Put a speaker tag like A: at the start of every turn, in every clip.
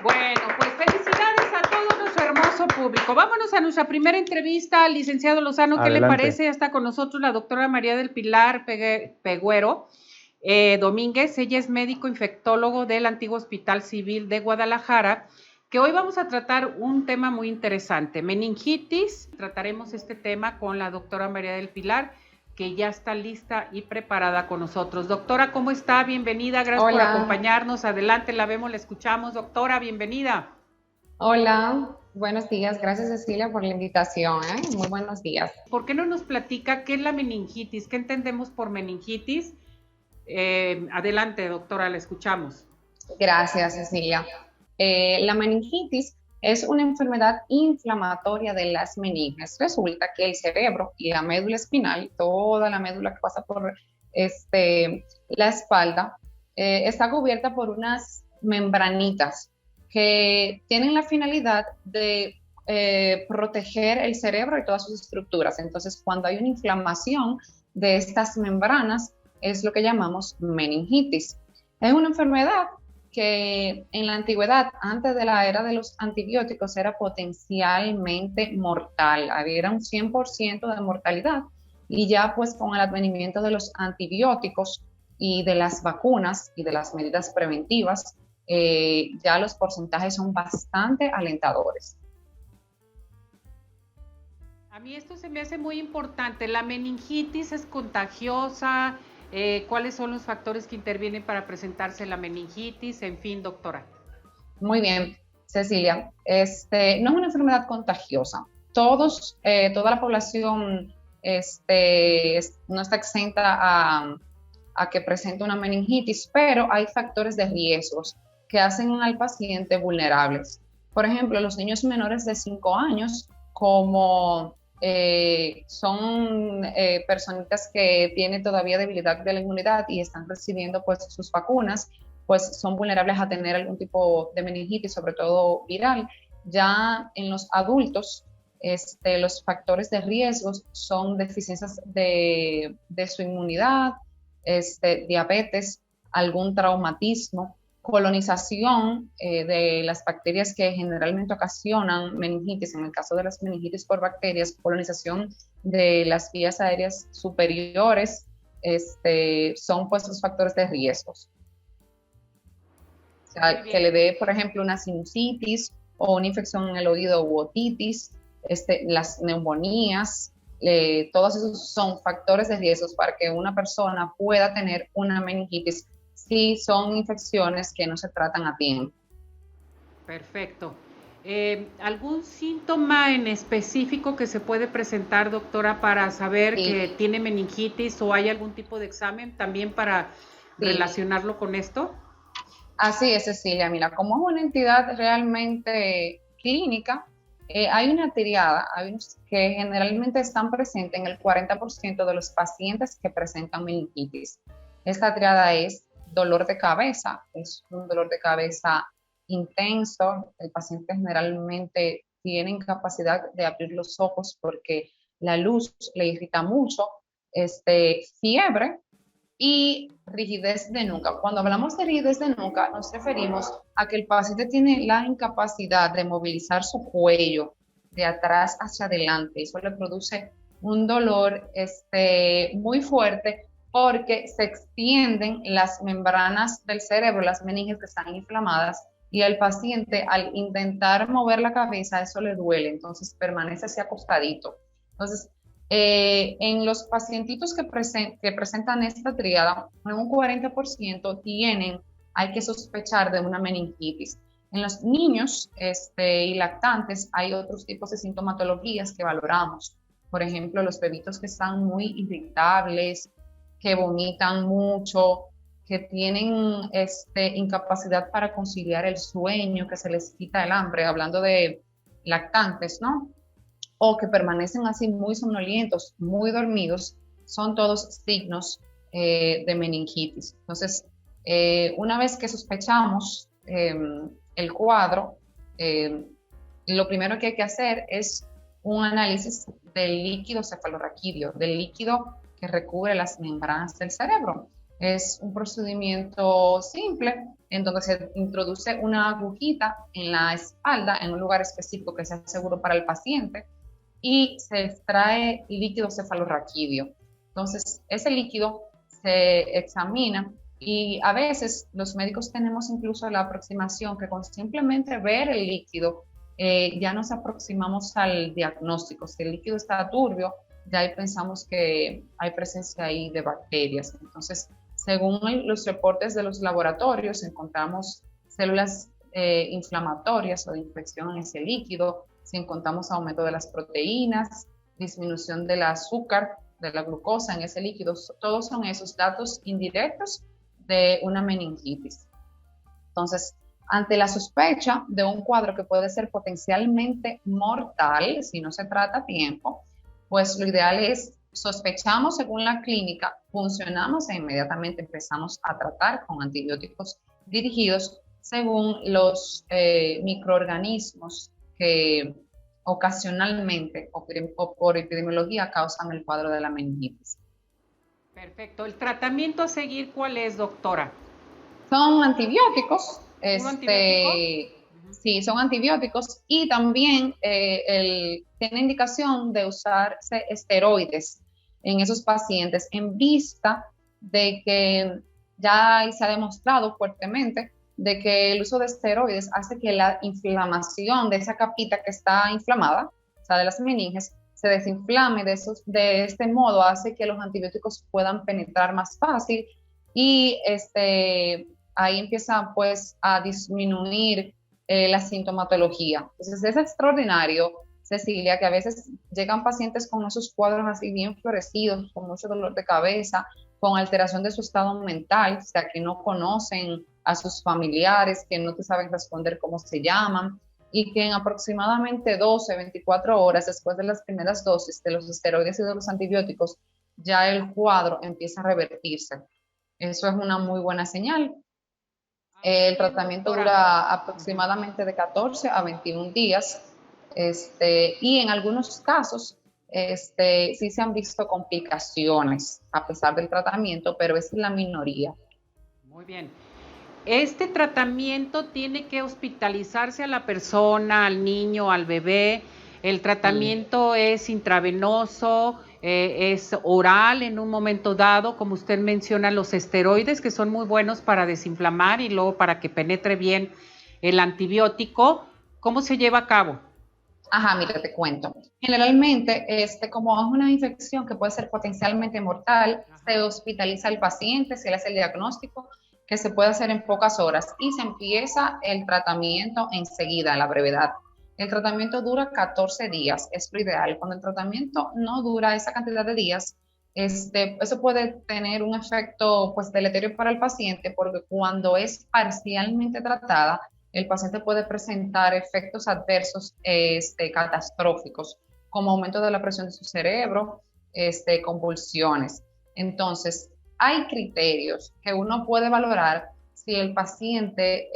A: Bueno, pues felicidades a todo nuestro hermoso público. Vámonos a nuestra primera entrevista, licenciado Lozano. ¿Qué
B: Adelante.
A: le parece? Ya está con nosotros la doctora María del Pilar Peguero Domínguez. Ella es médico infectólogo del antiguo Hospital Civil de Guadalajara, que hoy vamos a tratar un tema muy interesante, meningitis. Trataremos este tema con la doctora María del Pilar, que ya está lista y preparada con nosotros. Doctora, ¿cómo está? Bienvenida, gracias por
C: Hola,
A: acompañarnos. Adelante, la vemos, la escuchamos. Doctora, bienvenida.
C: hola, buenos días, gracias Cecilia por la invitación, muy buenos días.
A: ¿Por qué no nos platica qué es la meningitis? ¿Qué entendemos por meningitis? Adelante, doctora, la escuchamos.
C: Gracias Cecilia. La meningitis es una enfermedad inflamatoria de las meninges. Resulta que el cerebro y la médula espinal, toda la médula que pasa por la espalda, está cubierta por unas membranitas que tienen la finalidad de proteger el cerebro y todas sus estructuras. Entonces, cuando hay una inflamación de estas membranas, es lo que llamamos meningitis. Es una enfermedad que en la antigüedad, antes de la era de los antibióticos, era potencialmente mortal. Había un 100% de mortalidad y ya pues con el advenimiento de los antibióticos y de las vacunas y de las medidas preventivas, ya los porcentajes son bastante alentadores.
A: A mí esto se me hace muy importante. ¿La meningitis es contagiosa? ¿Cuáles son los factores que intervienen para presentarse la meningitis? En fin, doctora.
C: Muy bien, Cecilia. No es una enfermedad contagiosa. Toda la población no está exenta a que presente una meningitis, pero hay factores de riesgos que hacen al paciente vulnerables. Por ejemplo, los niños menores de 5 años, como son personitas que tienen todavía debilidad de la inmunidad y están recibiendo pues sus vacunas, pues son vulnerables a tener algún tipo de meningitis, sobre todo viral. Ya en los adultos, los factores de riesgo son deficiencias de su inmunidad, diabetes, algún traumatismo, colonización de las bacterias que generalmente ocasionan meningitis. En el caso de las meningitis por bacterias, colonización de las vías aéreas superiores, son pues los factores de riesgos. O sea, que le dé, por ejemplo, una sinusitis o una infección en el oído u otitis, las neumonías, todos esos son factores de riesgo para que una persona pueda tener una meningitis si son infecciones que no se tratan a tiempo.
A: Perfecto. ¿Algún síntoma en específico que se puede presentar, doctora, para saber que tiene meningitis, o hay algún tipo de examen también para relacionarlo con esto?
C: Así es, Cecilia. Mira, como es una entidad realmente clínica, hay una triada que generalmente están presentes en el 40% de los pacientes que presentan meningitis. Esta triada es dolor de cabeza, es un dolor de cabeza intenso. El paciente generalmente tiene incapacidad de abrir los ojos porque la luz le irrita mucho, fiebre y rigidez de nuca. Cuando hablamos de rigidez de nuca, nos referimos a que el paciente tiene la incapacidad de movilizar su cuello de atrás hacia adelante. Eso le produce un dolor muy fuerte porque se extienden las membranas del cerebro, las meninges que están inflamadas, y al paciente, al intentar mover la cabeza, eso le duele, entonces permanece así acostadito. Entonces, en los pacientitos que presentan esta tríada, en un 40% hay que sospechar de una meningitis. En los niños y lactantes hay otros tipos de sintomatologías que valoramos. Por ejemplo, los bebitos que están muy irritables, que vomitan mucho, que tienen incapacidad para conciliar el sueño, que se les quita el hambre, hablando de lactantes, ¿no? O que permanecen así muy somnolientos, muy dormidos, son todos signos de meningitis. Entonces, una vez que sospechamos el cuadro, lo primero que hay que hacer es un análisis del líquido cefalorraquídeo, del líquido que recubre las membranas del cerebro. Es un procedimiento simple, en donde se introduce una agujita en la espalda, en un lugar específico que sea seguro para el paciente, y se extrae líquido cefalorraquídeo. Entonces, ese líquido se examina y a veces los médicos tenemos incluso la aproximación que con simplemente ver el líquido ya nos aproximamos al diagnóstico. Si el líquido está turbio, ya ahí pensamos que hay presencia ahí de bacterias. Entonces, según los reportes de los laboratorios, encontramos células inflamatorias o de infección en ese líquido, si encontramos aumento de las proteínas, disminución del azúcar, de la glucosa en ese líquido, todos son esos datos indirectos de una meningitis. Entonces, ante la sospecha de un cuadro que puede ser potencialmente mortal, si no se trata a tiempo, pues lo ideal es sospechamos según la clínica, funcionamos e inmediatamente empezamos a tratar con antibióticos dirigidos según los microorganismos que ocasionalmente o por epidemiología causan el cuadro de la meningitis.
A: Perfecto. ¿El tratamiento a seguir cuál es, doctora?
C: Son antibióticos.
A: ¿Un antibiótico?
C: Sí, son antibióticos y también tiene indicación de usarse esteroides en esos pacientes en vista de que ya se ha demostrado fuertemente de que el uso de esteroides hace que la inflamación de esa capita que está inflamada, o sea, de las meninges, se desinflame. De este modo hace que los antibióticos puedan penetrar más fácil y ahí empieza pues a disminuir la sintomatología. Entonces es extraordinario, Cecilia, que a veces llegan pacientes con esos cuadros así bien florecidos, con mucho dolor de cabeza, con alteración de su estado mental, o sea, que no conocen a sus familiares, que no te saben responder cómo se llaman, y que en aproximadamente 12, 24 horas después de las primeras dosis de los esteroides y de los antibióticos, ya el cuadro empieza a revertirse. Eso es una muy buena señal. El tratamiento dura aproximadamente de 14 a 21 días y en algunos casos sí se han visto complicaciones a pesar del tratamiento, pero es la minoría.
A: Muy bien. ¿Este tratamiento tiene que hospitalizarse a la persona, al niño, al bebé? ¿El tratamiento es intravenoso? ¿Es oral en un momento dado? Como usted menciona, los esteroides, que son muy buenos para desinflamar y luego para que penetre bien el antibiótico. ¿Cómo se lleva a cabo?
C: Ajá, mira, te cuento. Generalmente, como es una infección que puede ser potencialmente mortal, se hospitaliza al paciente, se le hace el diagnóstico, que se puede hacer en pocas horas y se empieza el tratamiento enseguida, a la brevedad. El tratamiento dura 14 días, es lo ideal. Cuando el tratamiento no dura esa cantidad de días, eso puede tener un efecto pues deleterio para el paciente, porque cuando es parcialmente tratada, el paciente puede presentar efectos adversos catastróficos, como aumento de la presión de su cerebro, convulsiones. Entonces, hay criterios que uno puede valorar si el paciente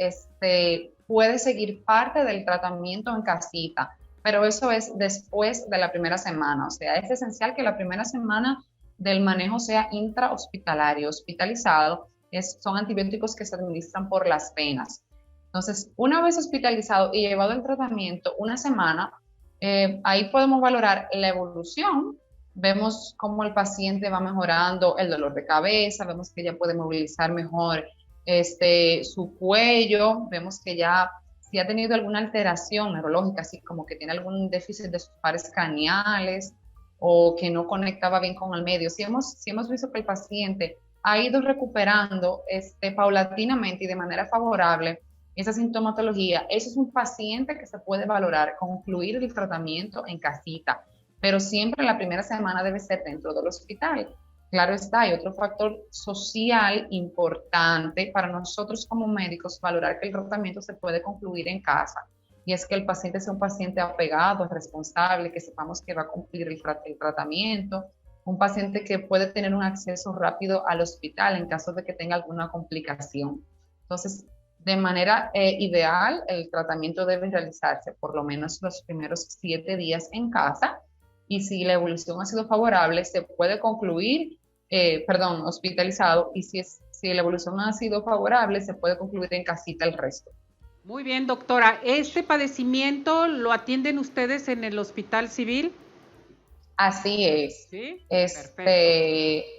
C: puede seguir parte del tratamiento en casita, pero eso es después de la primera semana. O sea, es esencial que la primera semana del manejo sea intrahospitalario, hospitalizado. Son antibióticos que se administran por las venas. Entonces, una vez hospitalizado y llevado el tratamiento una semana, ahí podemos valorar la evolución. Vemos cómo el paciente va mejorando el dolor de cabeza, vemos que ya puede movilizar mejor su cuello, vemos que ya si ha tenido alguna alteración neurológica, así como que tiene algún déficit de sus pares craneales o que no conectaba bien con el medio. Si hemos visto que el paciente ha ido recuperando paulatinamente y de manera favorable esa sintomatología, ese es un paciente que se puede valorar, concluir el tratamiento en casita, pero siempre la primera semana debe ser dentro del hospital. Claro está, hay otro factor social importante para nosotros como médicos, valorar que el tratamiento se puede concluir en casa, y es que el paciente sea un paciente apegado, responsable, que sepamos que va a cumplir el tratamiento, un paciente que puede tener un acceso rápido al hospital en caso de que tenga alguna complicación. Entonces, de manera ideal, el tratamiento debe realizarse por lo menos los primeros 7 días en casa, y si la evolución ha sido favorable, se puede concluir, hospitalizado, y si Si la evolución ha sido favorable, se puede concluir en casita el resto.
A: Muy bien, doctora. ¿Este padecimiento lo atienden ustedes en el Hospital Civil?
C: Así es.
A: Sí,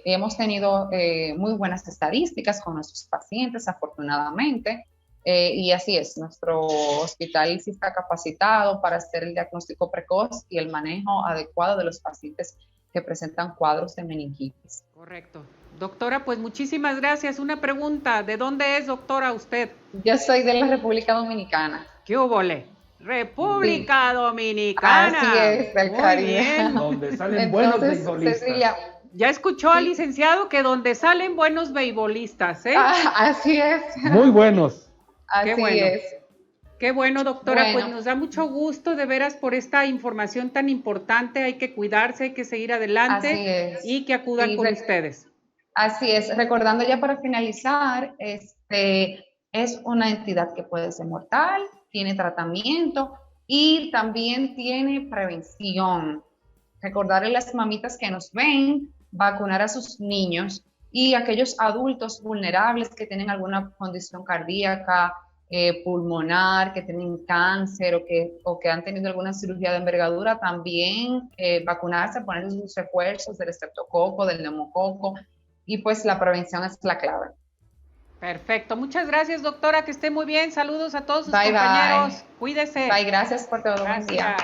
C: hemos tenido muy buenas estadísticas con nuestros pacientes, afortunadamente, y así es. Nuestro hospital sí está capacitado para hacer el diagnóstico precoz y el manejo adecuado de los pacientes que presentan cuadros de meningitis.
A: Correcto. Doctora, pues muchísimas gracias. Una pregunta, ¿de dónde es, doctora, usted?
C: Yo soy de la República Dominicana.
A: ¿Qué hubole? República Dominicana.
C: Así es, del Caribe.
A: Bien.
B: Donde salen buenos beisbolistas.
C: Cecilia,
A: Ya escuchó al licenciado que donde salen buenos beisbolistas, ¿eh?
C: Así es.
B: Muy buenos.
C: Así
A: bueno.
C: es.
A: Qué bueno, doctora,
C: Bueno.
A: pues nos da mucho gusto de veras por esta información tan importante. Hay que cuidarse, hay que seguir adelante
C: Así es.
A: y que acudan con ustedes.
C: Así es. Recordando ya para finalizar, es una entidad que puede ser mortal, tiene tratamiento y también tiene prevención. Recordarle a las mamitas que nos ven, vacunar a sus niños y aquellos adultos vulnerables que tienen alguna condición cardíaca, pulmonar, que tienen cáncer o que han tenido alguna cirugía de envergadura, también vacunarse, poner sus refuerzos del estreptococo, del neumococo, y pues la prevención es la clave.
A: Perfecto, muchas gracias, doctora, que esté muy bien. Saludos a todos sus
C: Bye,
A: compañeros.
C: bye.
A: Cuídese.
C: Bye, gracias por todo. Buen día.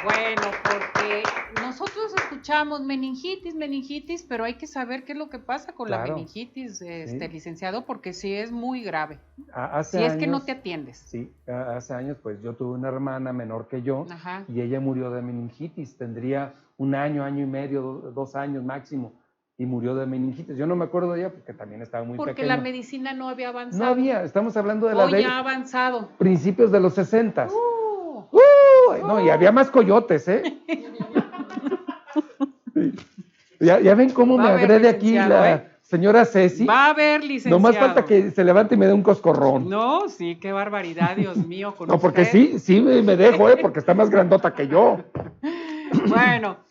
A: Bueno, porque nosotros escuchamos meningitis, pero hay que saber qué es lo que pasa con la meningitis, licenciado, porque sí es muy grave.
B: Hace
A: si
B: años,
A: es que no te atiendes.
B: Sí, hace años, pues yo tuve una hermana menor que yo. Ajá. Y ella murió de meningitis. Tendría un año, año y medio, 2 años máximo, y murió de meningitis. Yo no me acuerdo de ella porque también estaba muy pequeño.
A: Porque la medicina no había avanzado.
B: No había, estamos hablando de la
A: Hoy ya ha avanzado.
B: Principios de los 60. No, y había más coyotes, ¿eh? ya ven cómo me agrede aquí la señora Ceci.
A: Va a haber, licenciado.
B: Nomás falta que se levante y me dé un coscorrón.
A: No, sí, qué barbaridad, Dios mío.
B: No, porque sí me dejo, porque está más grandota que yo.
A: Bueno,